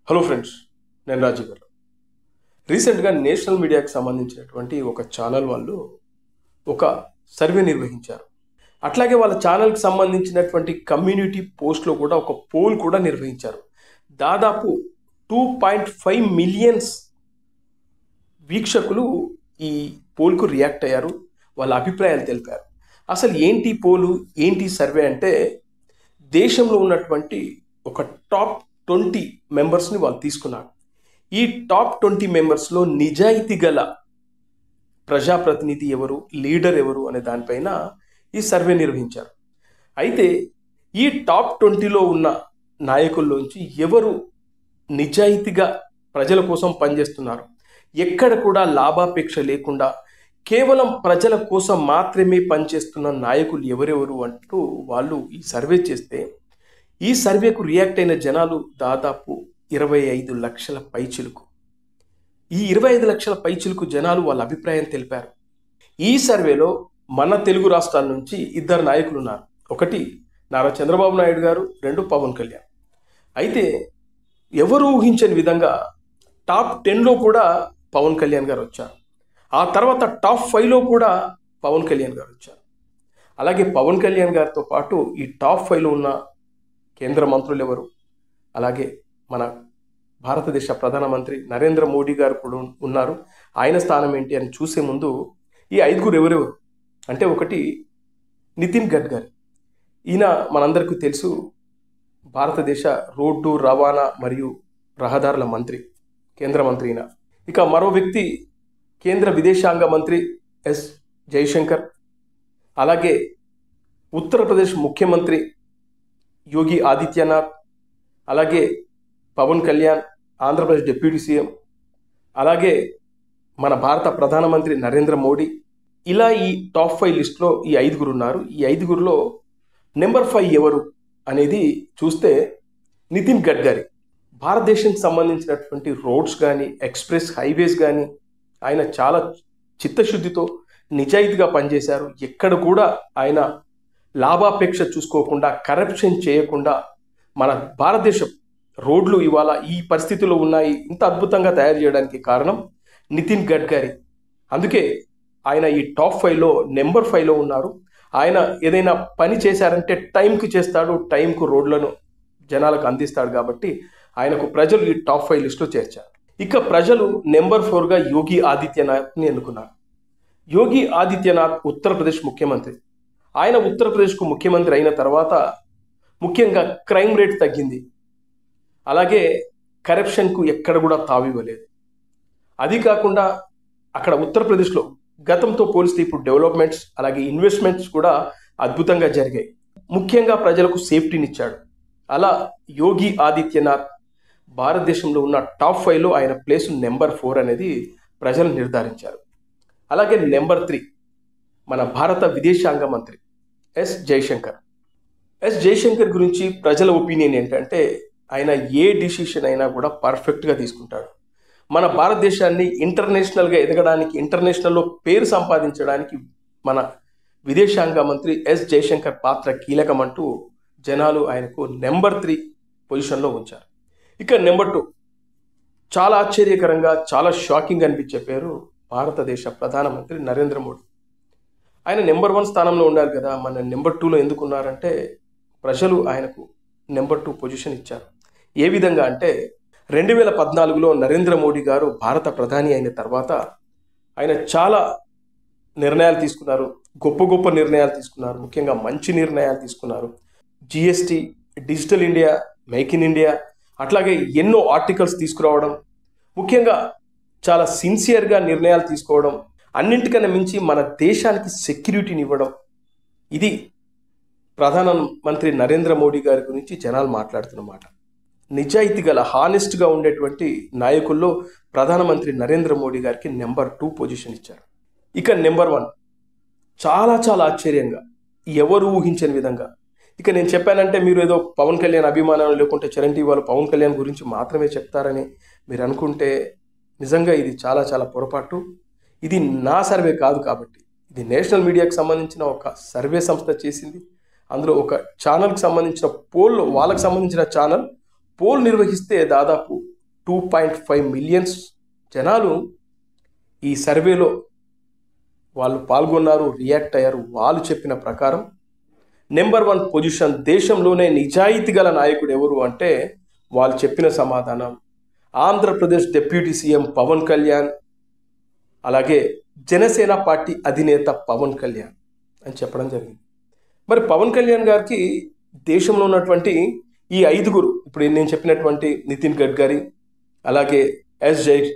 Hello friends, నేను రాజీవ్ గారు. రీసెంట్గా నేషనల్ మీడియాకి సంబంధించినటువంటి ఒక ఛానల్ వాళ్ళు ఒక సర్వే నిర్వహించారు. అట్లాగే వాళ్ళ ఛానల్కి సంబంధించినటువంటి కమ్యూనిటీ పోస్ట్లో కూడా ఒక పోల్ కూడా నిర్వహించారు. దాదాపు 2.5 మిలియన్స్ వీక్షకులు ఈ పోల్కు రియాక్ట్ అయ్యారు, వాళ్ళ అభిప్రాయాలు తెలిపారు. అసలు ఏంటి పోలు, ఏంటి సర్వే అంటే, దేశంలో ఉన్నటువంటి ఒక టాప్ 20 మెంబర్స్ని వాళ్ళు తీసుకున్నారు. ఈ టాప్ 20 మెంబర్స్లో నిజాయితీ గల ప్రజాప్రతినిధి ఎవరు, లీడర్ ఎవరు అనే దానిపైన ఈ సర్వే నిర్వహించారు. అయితే ఈ టాప్ 20లో ఉన్న నాయకుల్లోంచి ఎవరు నిజాయితీగా ప్రజల కోసం పనిచేస్తున్నారు, ఎక్కడ కూడా లాభాపేక్ష లేకుండా కేవలం ప్రజల కోసం మాత్రమే పనిచేస్తున్న నాయకులు ఎవరెవరు అంటూ వాళ్ళు ఈ సర్వే చేస్తే, ఈ సర్వేకు రియాక్ట్ అయిన జనాలు దాదాపు 25 లక్షల పైచిలుకు. ఈ 25 లక్షల పైచిలుకు జనాలు వాళ్ళ అభిప్రాయం తెలిపారు. ఈ సర్వేలో మన తెలుగు రాష్ట్రాల నుంచి 2 నాయకులు ఉన్నారు. ఒకటి నారా చంద్రబాబు నాయుడు గారు, 2 పవన్ కళ్యాణ్. అయితే ఎవరు ఊహించని విధంగా టాప్ 10లో కూడా పవన్ కళ్యాణ్ గారు వచ్చారు. ఆ తర్వాత టాప్ 5లో కూడా పవన్ కళ్యాణ్ గారు వచ్చారు. అలాగే పవన్ కళ్యాణ్ గారితో పాటు ఈ టాప్ 5లో ఉన్న కేంద్ర మంత్రులు ఎవరు, అలాగే మన భారతదేశ ప్రధానమంత్రి నరేంద్ర మోడీ గారు కూడా ఉన్నారు. ఆయన స్థానం ఏంటి అని చూసే ముందు ఈ 5 ఎవరెవరు అంటే, ఒకటి నితిన్ గడ్కరీ. ఈయన మనందరికీ తెలుసు, భారతదేశ రోడ్డు రవాణా మరియు రహదారుల మంత్రి, కేంద్ర మంత్రి ఈయన. ఇక మరో వ్యక్తి కేంద్ర విదేశాంగ మంత్రి ఎస్ జైశంకర్. అలాగే ఉత్తరప్రదేశ్ ముఖ్యమంత్రి యోగి ఆదిత్యనాథ్, అలాగే పవన్ కళ్యాణ్ ఆంధ్రప్రదేశ్ డిప్యూటీ సీఎం, అలాగే మన భారత ప్రధానమంత్రి నరేంద్ర మోడీ. ఇలా ఈ టాప్ 5 లిస్ట్లో ఈ 5 ఉన్నారు. ఈ 5లో నెంబర్ 5 ఎవరు అనేది చూస్తే నితిన్ గడ్కరీ. భారతదేశానికి సంబంధించినటువంటి రోడ్స్ కానీ, ఎక్స్ప్రెస్ హైవేస్ కానీ ఆయన చాలా చిత్తశుద్ధితో నిజాయితీగా పనిచేశారు. ఎక్కడ కూడా ఆయన లాభాపేక్ష చూసుకోకుండా, కరప్షన్ చేయకుండా మన భారతదేశం రోడ్లు ఇవాళ ఈ పరిస్థితిలో ఉన్నాయి, ఇంత అద్భుతంగా తయారు చేయడానికి కారణం నితిన్ గడ్కరీ. అందుకే ఆయన ఈ టాప్ 5లో నెంబర్ 5లో ఉన్నారు. ఆయన ఏదైనా పని చేశారంటే టైంకి చేస్తాడు, టైంకు రోడ్లను జనాలకు అందిస్తాడు. కాబట్టి ఆయనకు ప్రజలు ఈ టాప్ 5 లిస్టులో చేర్చారు. ఇక ప్రజలు నెంబర్ 4గా యోగి ఆదిత్యనాథ్ని ఎన్నుకున్నారు. యోగి ఆదిత్యనాథ్ ఉత్తరప్రదేశ్ ముఖ్యమంత్రి. ఆయన ఉత్తరప్రదేశ్కు ముఖ్యమంత్రి అయిన తర్వాత ముఖ్యంగా క్రైమ్ రేట్ తగ్గింది, అలాగే కరప్షన్కు ఎక్కడ కూడా తావివ్వలేదు. అది కాకుండా అక్కడ ఉత్తరప్రదేశ్లో గతంతో పోలిస్తే ఇప్పుడు డెవలప్మెంట్స్, అలాగే ఇన్వెస్ట్మెంట్స్ కూడా అద్భుతంగా జరిగాయి. ముఖ్యంగా ప్రజలకు సేఫ్టీనిచ్చాడు. అలా యోగి ఆదిత్యనాథ్ భారతదేశంలో ఉన్న టాప్ 5లో ఆయన ప్లేస్ నెంబర్ 4 అనేది ప్రజలు నిర్ధారించారు. అలాగే నెంబర్ 3 మన భారత విదేశాంగ మంత్రి ఎస్ జైశంకర్. ఎస్ జైశంకర్ గురించి ప్రజల ఒపీనియన్ ఏంటంటే, ఆయన ఏ డిసిషన్ అయినా కూడా పర్ఫెక్ట్గా తీసుకుంటాడు. మన భారతదేశాన్ని ఇంటర్నేషనల్గా ఎదగడానికి, ఇంటర్నేషనల్లో పేరు సంపాదించడానికి మన విదేశాంగ మంత్రి ఎస్ జైశంకర్ పాత్ర కీలకమంటూ జనాలు ఆయనకు నెంబర్ 3 పొజిషన్లో ఉంచారు. ఇక నెంబర్ 2 చాలా ఆశ్చర్యకరంగా, చాలా షాకింగ్ అనిపించే పేరు భారతదేశ ప్రధానమంత్రి నరేంద్ర మోడీ. ఆయన నెంబర్ 1 స్థానంలో ఉండాలి కదా, మన నెంబర్ 2లో ఎందుకు ఉన్నారంటే, ప్రజలు ఆయనకు నెంబర్ 2 పొజిషన్ ఇచ్చారు. ఏ విధంగా అంటే, 2014లో నరేంద్ర మోడీ గారు భారత ప్రధాని అయిన తర్వాత ఆయన చాలా నిర్ణయాలు తీసుకున్నారు, గొప్ప గొప్ప నిర్ణయాలు తీసుకున్నారు, ముఖ్యంగా మంచి నిర్ణయాలు తీసుకున్నారు. GST, digital India, make in India, అట్లాగే ఎన్నో ఆర్టికల్స్ తీసుకురావడం, ముఖ్యంగా చాలా సిన్సియర్గా నిర్ణయాలు తీసుకోవడం, అన్నింటికన్నా మించి మన దేశానికి సెక్యూరిటీని ఇవ్వడం. ఇది ప్రధానమంత్రి నరేంద్ర మోడీ గారి గురించి జనాలు మాట్లాడుతున్నమాట. నిజాయితీ గల, హానెస్ట్గా ఉండేటువంటి నాయకుల్లో ప్రధానమంత్రి నరేంద్ర మోడీ గారికి నెంబర్ 2 పొజిషన్ ఇచ్చారు. ఇక నెంబర్ 1 చాలా చాలా ఆశ్చర్యంగా, ఎవరు ఊహించని విధంగా. ఇక నేను చెప్పానంటే మీరు ఏదో పవన్ కళ్యాణ్ అభిమానం, లేకుంటే చిరంజీవి వాళ్ళు పవన్ కళ్యాణ్ గురించి మాత్రమే చెప్తారని మీరు అనుకుంటే నిజంగా ఇది చాలా చాలా పొరపాటు. ఇది నా సర్వే కాదు, కాబట్టి ఇది నేషనల్ మీడియాకి సంబంధించిన ఒక సర్వే సంస్థ చేసింది. అందులో ఒక ఛానల్కి సంబంధించిన పోల్, వాళ్ళకి సంబంధించిన ఛానల్ పోల్ నిర్వహిస్తే దాదాపు 2.5 మిలియన్స్ జనాలు ఈ సర్వేలో వాళ్ళు పాల్గొన్నారు, రియాక్ట్ అయ్యారు. వాళ్ళు చెప్పిన ప్రకారం నెంబర్ 1 పొజిషన్ దేశంలోనే నిజాయితీ గల నాయకుడు ఎవరు అంటే వాళ్ళు చెప్పిన సమాధానం ఆంధ్రప్రదేశ్ డిప్యూటీ సీఎం పవన్ కళ్యాణ్, అలాగే జనసేన పార్టీ అధినేత పవన్ కళ్యాణ్ అని చెప్పడం జరిగింది. మరి పవన్ కళ్యాణ్ గారికి దేశంలో ఉన్నటువంటి ఈ 5గురు, ఇప్పుడు నేను చెప్పినటువంటి నితిన్ గడ్కరీ, అలాగే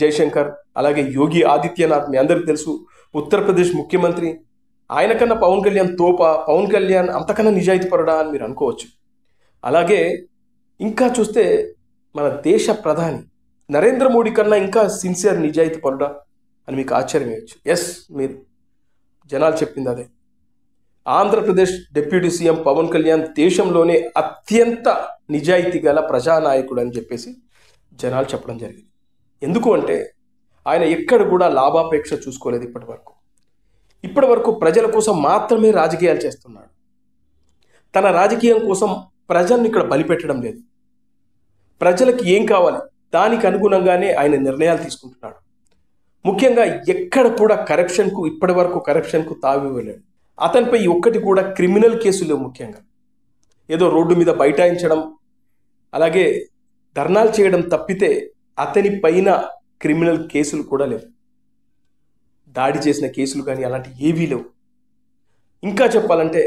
జయశంకర్, అలాగే యోగి ఆదిత్యనాథ్, మీ అందరికీ తెలుసు ఉత్తరప్రదేశ్ ముఖ్యమంత్రి, ఆయన కన్నా పవన్ కళ్యాణ్ తోప, పవన్ కళ్యాణ్ అంతకన్నా నిజాయితీ పరుడా అని మీరు అనుకోవచ్చు. అలాగే ఇంకా చూస్తే మన దేశ ప్రధాని నరేంద్ర మోడీ కన్నా ఇంకా సిన్సియర్ నిజాయితీ పరుడా అని మీకు ఆశ్చర్యం వేయచ్చు. ఎస్, మీరు జనాలు చెప్పింది అదే. ఆంధ్రప్రదేశ్ డిప్యూటీ సీఎం పవన్ కళ్యాణ్ దేశంలోనే అత్యంత నిజాయితీ గల ప్రజానాయకుడు అని చెప్పేసి జనాలు చెప్పడం జరిగింది. ఎందుకు అంటే ఆయన ఎక్కడ కూడా లాభాపేక్ష చూసుకోలేదు. ఇప్పటి వరకు ప్రజల కోసం మాత్రమే రాజకీయాలు చేస్తున్నాడు. తన రాజకీయం కోసం ప్రజల్ని ఇక్కడ బలిపెట్టడం లేదు. ప్రజలకు ఏం కావాలి దానికి అనుగుణంగానే ఆయన నిర్ణయాలు తీసుకుంటున్నాడు. ముఖ్యంగా ఎక్కడ కూడా ఇప్పటి వరకు కరప్షన్కు తావి ఇవ్వలేడు. అతనిపై ఒక్కటి కూడా క్రిమినల్ కేసులు, ముఖ్యంగా ఏదో రోడ్డు మీద బైఠాయించడం, అలాగే ధర్నాలు చేయడం తప్పితే అతని పైన క్రిమినల్ కేసులు కూడా లేవు. దాడి చేసిన కేసులు కానీ అలాంటి ఏవీ లేవు. ఇంకా చెప్పాలంటే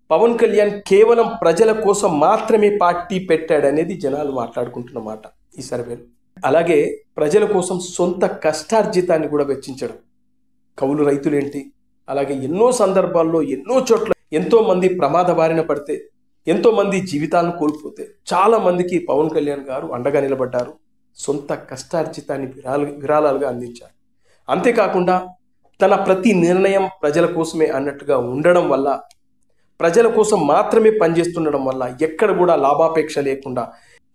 పవన్ కళ్యాణ్ కేవలం ప్రజల కోసం మాత్రమే పార్టీ పెట్టాడనేది జనాలు మాట్లాడుకుంటున్న మాట ఈ సర్వేలో. అలాగే ప్రజల కోసం సొంత కష్టార్జితాన్ని కూడా వెచ్చించడం. కౌలు రైతులేంటి, అలాగే ఎన్నో సందర్భాల్లో ఎన్నో చోట్ల ఎంతో మంది ప్రమాద బారిన పడితే, ఎంతో మంది జీవితాలను కోల్పోతే చాలా మందికి పవన్ కళ్యాణ్ గారు అండగా నిలబడ్డారు. సొంత కష్టార్జితాన్ని విరాళాలుగా అందించారు. అంతేకాకుండా తన ప్రతి నిర్ణయం ప్రజల కోసమే అన్నట్టుగా ఉండడం వల్ల, ప్రజల కోసం మాత్రమే పనిచేస్తుండడం వల్ల, ఎక్కడ కూడా లాభాపేక్ష లేకుండా,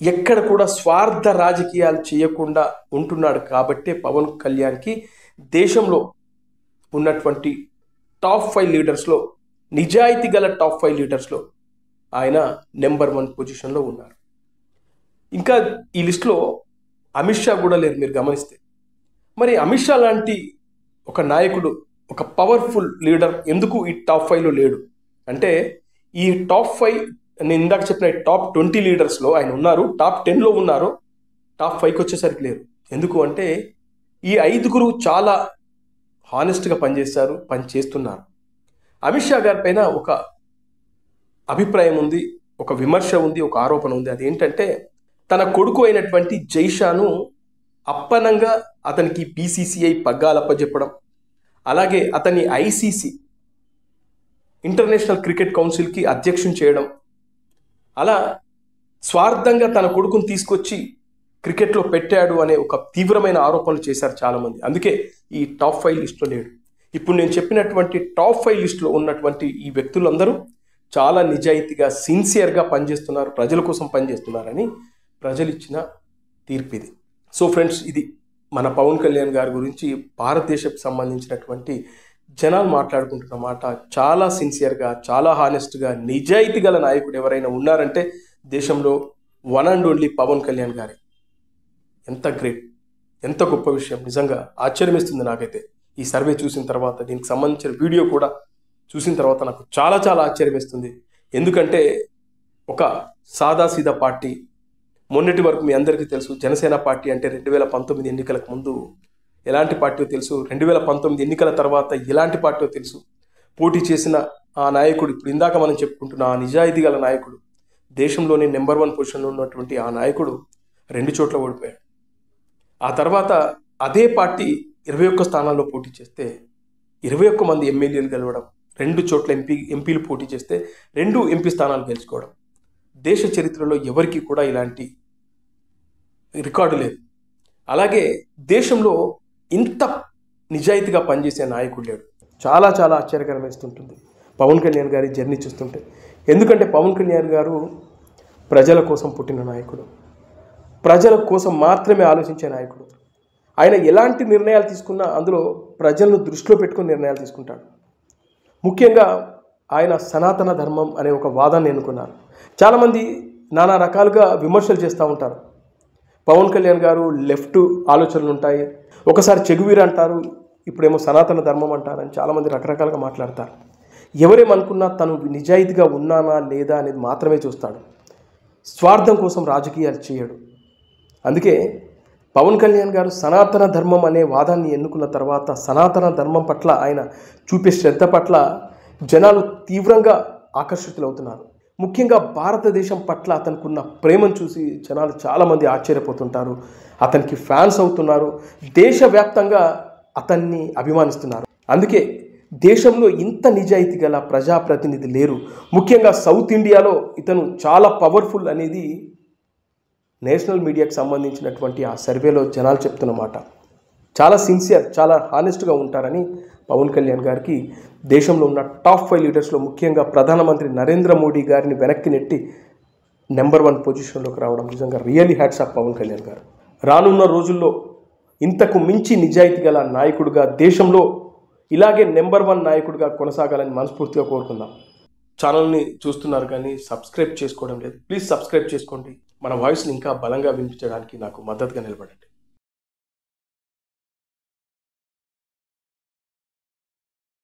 ఎక్కడ కూడా స్వార్థ రాజకీయాలు చేయకుండా ఉంటున్నాడు. కాబట్టే పవన్ కళ్యాణ్కి దేశంలో ఉన్నటువంటి టాప్ 5 లీడర్స్లో, నిజాయితీ గల టాప్ 5 లీడర్స్లో ఆయన నెంబర్ 1 పొజిషన్లో ఉన్నారు. ఇంకా ఈ లిస్టులో అమిత్ షా కూడా లేరు మీరు గమనిస్తే. మరి అమిత్ షా లాంటి ఒక నాయకుడు, ఒక పవర్ఫుల్ లీడర్ ఎందుకు ఈ టాప్ 5లో లేడు అంటే, ఈ టాప్ 5 నేను ఇందాక చెప్పిన టాప్ 20 లీడర్స్లో ఆయన ఉన్నారు, టాప్ 10లో ఉన్నారు, టాప్ 5కి వచ్చేసరికి లేరు. ఎందుకు అంటే ఈ 5గురు చాలా హానెస్ట్గా పనిచేస్తున్నారు. అమిత్ షా గారి పైన ఒక అభిప్రాయం ఉంది, ఒక విమర్శ ఉంది, ఒక ఆరోపణ ఉంది. అదేంటంటే తన కొడుకు అయినటువంటి జైషాను అప్పనంగా అతనికి BCCI పగ్గాలప్పచెప్పడం, అలాగే అతన్ని ICC ఇంటర్నేషనల్ క్రికెట్ కౌన్సిల్కి అధ్యక్షుని చేయడం, అలా స్వార్థంగా తన కొడుకుని తీసుకొచ్చి క్రికెట్లో పెట్టాడు అనే ఒక తీవ్రమైన ఆరోపణలు చేశారు చాలామంది. అందుకే ఈ టాప్ 5 లిస్టులో లేడు. ఇప్పుడు నేను చెప్పినటువంటి టాప్ 5 లిస్టులో ఉన్నటువంటి ఈ వ్యక్తులందరూ చాలా నిజాయితీగా, సిన్సియర్గా పనిచేస్తున్నారు, ప్రజల కోసం పనిచేస్తున్నారని ప్రజలు ఇచ్చిన తీర్పు ఇది. సో ఫ్రెండ్స్, ఇది మన పవన్ కళ్యాణ్ గారి గురించి భారతదేశకు సంబంధించినటువంటి జనాలు మాట్లాడుకుంటున్న మాట. చాలా సిన్సియర్గా, చాలా హానెస్ట్గా, నిజాయితీ గల నాయకుడు ఎవరైనా ఉన్నారంటే దేశంలో one and only Pawan Kalyan గారే. ఎంత గ్రేట్, ఎంత గొప్ప విషయం. నిజంగా ఆశ్చర్యమేస్తుంది నాకైతే ఈ సర్వే చూసిన తర్వాత, దీనికి సంబంధించిన వీడియో కూడా చూసిన తర్వాత నాకు చాలా చాలా ఆశ్చర్యమేస్తుంది. ఎందుకంటే ఒక సాదాసీదా పార్టీ, మొన్నటి వరకు మీ అందరికీ తెలుసు జనసేన పార్టీ అంటే 2019 ఎన్నికలకు ముందు ఎలాంటి పార్టీయో తెలుసు, 2019 ఎన్నికల తర్వాత ఎలాంటి పార్టీయో తెలుసు. పోటీ చేసిన ఆ నాయకుడు, ఇప్పుడు ఇందాక మనం చెప్పుకుంటున్న ఆ నిజాయితీ గల నాయకుడు, దేశంలోనే నెంబర్ 1 పొజిషన్లో ఉన్నటువంటి ఆ నాయకుడు 2 చోట్ల ఓడిపోయాడు. ఆ తర్వాత అదే పార్టీ 21 స్థానాల్లో పోటీ చేస్తే 21 మంది ఎమ్మెల్యేలు గెలవడం, 2 చోట్ల ఎంపీలు పోటీ చేస్తే 2 ఎంపీ స్థానాలు గెలుచుకోవడం. దేశ చరిత్రలో ఎవరికి కూడా ఇలాంటి రికార్డు లేదు. అలాగే దేశంలో ఇంత నిజాయితీగా పనిచేసే నాయకుడు లేడు. చాలా చాలా ఆశ్చర్యకరం వేస్తుంటుంది పవన్ కళ్యాణ్ గారి జర్నీ చూస్తుంటే. ఎందుకంటే పవన్ కళ్యాణ్ గారు ప్రజల కోసం పుట్టిన నాయకుడు, ప్రజల కోసం మాత్రమే ఆలోచించే నాయకుడు. ఆయన ఎలాంటి నిర్ణయాలు తీసుకున్నా అందులో ప్రజలను దృష్టిలో పెట్టుకుని నిర్ణయాలు తీసుకుంటాడు. ముఖ్యంగా ఆయన సనాతన ధర్మం అనే ఒక వాదాన్ని ఎన్నుకున్నారు. చాలామంది నానా రకాలుగా విమర్శలు చేస్తూ ఉంటారు. పవన్ కళ్యాణ్ గారు లెఫ్ట్ ఆలోచనలు ఉంటాయి, ఒకసారి చెగువీర అంటారు, ఇప్పుడేమో సనాతన ధర్మం అంటారని చాలామంది రకరకాలుగా మాట్లాడతారు. ఎవరేమనుకున్నా తను నిజాయితీగా ఉన్నానా లేదా అనేది మాత్రమే చూస్తాడు. స్వార్థం కోసం రాజకీయాలు చేయడు. అందుకే పవన్ కళ్యాణ్ గారు సనాతన ధర్మం అనే వాదాన్ని ఎన్నుకున్న తర్వాత సనాతన ధర్మం పట్ల ఆయన చూపే శ్రద్ధ పట్ల జనాలు తీవ్రంగా ఆకర్షితులవుతున్నారు. ముఖ్యంగా భారతదేశం పట్ల అతనికున్న ప్రేమను చూసి జనాలు చాలామంది ఆశ్చర్యపోతుంటారు, అతనికి ఫ్యాన్స్ అవుతున్నారు, దేశవ్యాప్తంగా అతన్ని అభిమానిస్తున్నారు. అందుకే దేశంలో ఇంత నిజాయితీ గల ప్రజాప్రతినిధి లేరు. ముఖ్యంగా సౌత్ ఇండియాలో ఇతను చాలా పవర్ఫుల్ అనేది నేషనల్ మీడియాకు సంబంధించినటువంటి ఆ సర్వేలో జనాలు చెప్తున్నమాట. చాలా సిన్సియర్, చాలా హానెస్ట్గా ఉంటారని పవన్ కళ్యాణ్ గారికి దేశంలో ఉన్న టాప్ 5 లీడర్స్లో ముఖ్యంగా ప్రధానమంత్రి నరేంద్ర మోడీ గారిని వెనక్కి నెట్టి నెంబర్ 1 పొజిషన్లోకి రావడం నిజంగా really hats off Pawan Kalyan గారు. రానున్న రోజుల్లో ఇంతకు మించి నిజాయితీ గల నాయకుడిగా దేశంలో ఇలాగే నెంబర్ 1 నాయకుడిగా కొనసాగాలని మనస్ఫూర్తిగా కోరుకుందాం. ఛానల్ని చూస్తున్నారు కానీ సబ్స్క్రైబ్ చేసుకోవడం లేదు. ప్లీజ్ సబ్స్క్రైబ్ చేసుకోండి. మన వాయిస్ని ఇంకా బలంగా వినిపించడానికి నాకు మద్దతుగా నిలబడండి.